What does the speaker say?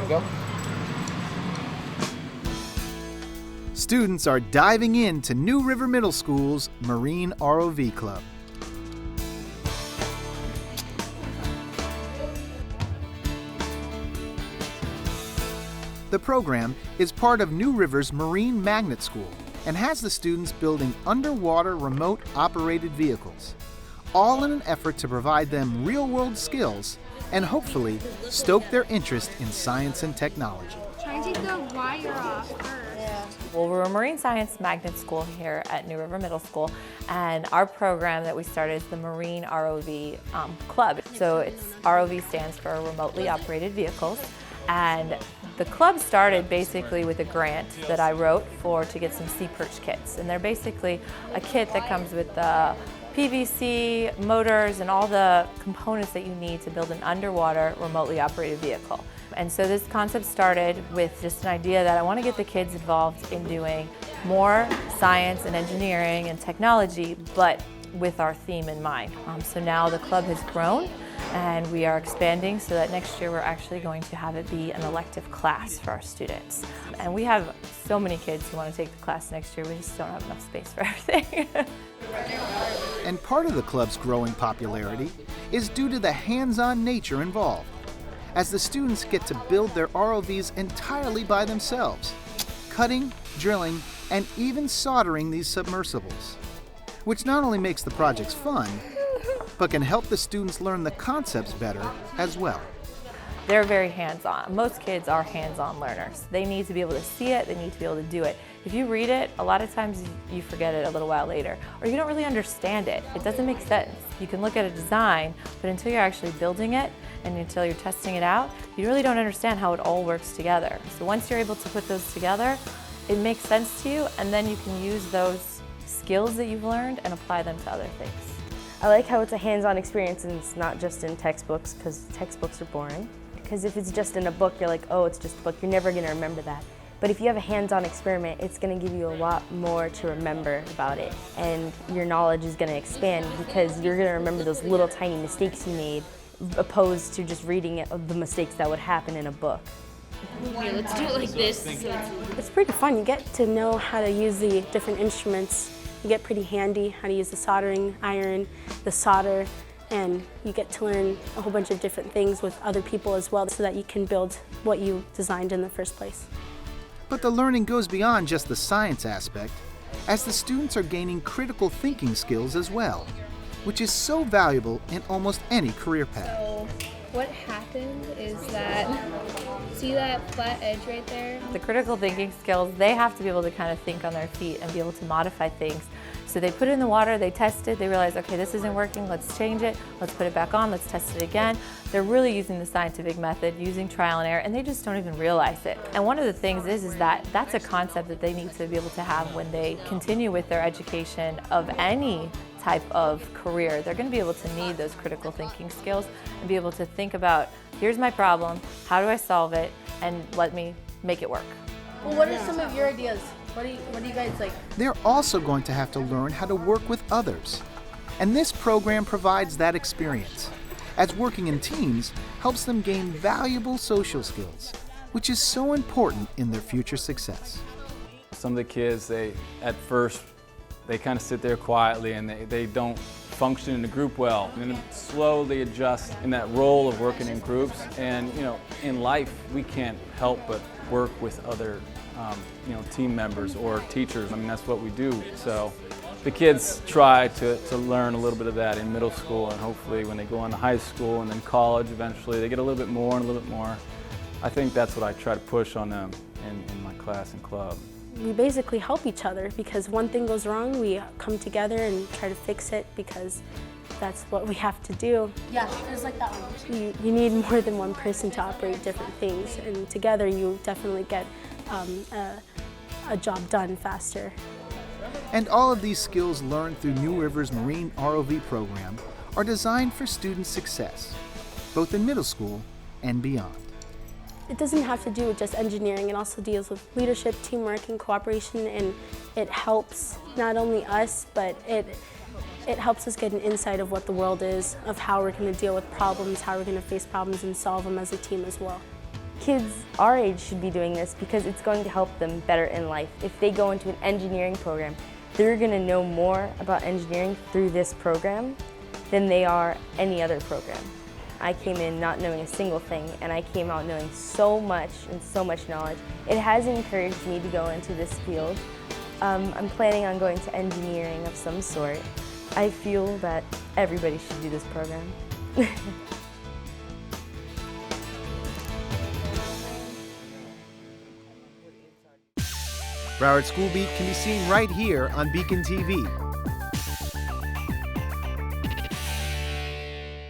go. Students are diving into New River Middle School's Marine ROV Club. The program is part of New River's Marine Magnet School and has the students building underwater remote operated vehicles, all in an effort to provide them real-world skills and hopefully stoke their interest in science and technology. Try to take the wire off first. Well, we're a marine science magnet school here at New River Middle School, and our program that we started is the Marine ROV Club. So ROV stands for Remotely Operated Vehicles, and the club started basically with a grant that I wrote to get some sea perch kits, and they're basically a kit that comes with the PVC, motors, and all the components that you need to build an underwater remotely operated vehicle. And so this concept started with just an idea that I want to get the kids involved in doing more science and engineering and technology, but with our theme in mind. So now the club has grown and we are expanding so that next year we're actually going to have it be an elective class for our students. And we have so many kids who want to take the class next year, we just don't have enough space for everything. And part of the club's growing popularity is due to the hands-on nature involved, as the students get to build their ROVs entirely by themselves, cutting, drilling, and even soldering these submersibles, which not only makes the projects fun, but can help the students learn the concepts better as well. They're very hands-on. Most kids are hands-on learners. They need to be able to see it, they need to be able to do it. If you read it, a lot of times you forget it a little while later, or you don't really understand it. It doesn't make sense. You can look at a design, but until you're actually building it and until you're testing it out, you really don't understand how it all works together. So once you're able to put those together, it makes sense to you, and then you can use those skills that you've learned and apply them to other things. I like how it's a hands-on experience and it's not just in textbooks, because textbooks are boring. Because if it's just in a book, you're like, oh, it's just a book, you're never going to remember that. But if you have a hands-on experiment, it's going to give you a lot more to remember about it. And your knowledge is going to expand because you're going to remember those little tiny mistakes you made, opposed to just reading it of the mistakes that would happen in a book. Okay, let's do it like this. It's pretty fun. You get to know how to use the different instruments. You get pretty handy how to use the soldering iron, the solder, and you get to learn a whole bunch of different things with other people as well so that you can build what you designed in the first place. But the learning goes beyond just the science aspect, as the students are gaining critical thinking skills as well, which is so valuable in almost any career path. So what happened is that, see that flat edge right there? The critical thinking skills, they have to be able to kind of think on their feet and be able to modify things. So they put it in the water, they test it, they realize, okay, this isn't working, let's change it, let's put it back on, let's test it again. They're really using the scientific method, using trial and error, and they just don't even realize it. And one of the things is that that's a concept that they need to be able to have when they continue with their education of any type of career. They're going to be able to need those critical thinking skills and be able to think about, here's my problem, how do I solve it, and let me make it work. Well, what are some of your ideas? What do you guys like? They're also going to have to learn how to work with others. And this program provides that experience, as working in teams helps them gain valuable social skills, which is so important in their future success. Some of the kids, at first, they kind of sit there quietly and they don't function in a group well. And then slowly adjust in that role of working in groups. And in life, we can't help but work with other team members or teachers. I mean, that's what we do. So the kids try to learn a little bit of that in middle school, and hopefully when they go on to high school and then college eventually, they get a little bit more and a little bit more. I think that's what I try to push on them in my class and club. We basically help each other because one thing goes wrong, we come together and try to fix it because that's what we have to do. Yeah, it's like that one. You need more than one person to operate different things, and together you definitely get a job done faster. And all of these skills learned through New River's Marine ROV program are designed for student success, both in middle school and beyond. It doesn't have to do with just engineering, it also deals with leadership, teamwork, and cooperation, and it helps not only us, but it helps us get an insight of what the world is, of how we're going to deal with problems, how we're going to face problems and solve them as a team as well. Kids our age should be doing this because it's going to help them better in life. If they go into an engineering program, they're going to know more about engineering through this program than they are any other program. I came in not knowing a single thing, and I came out knowing so much and so much knowledge. It has encouraged me to go into this field. I'm planning on going to engineering of some sort. I feel that everybody should do this program. Broward School Beat can be seen right here on Beacon TV.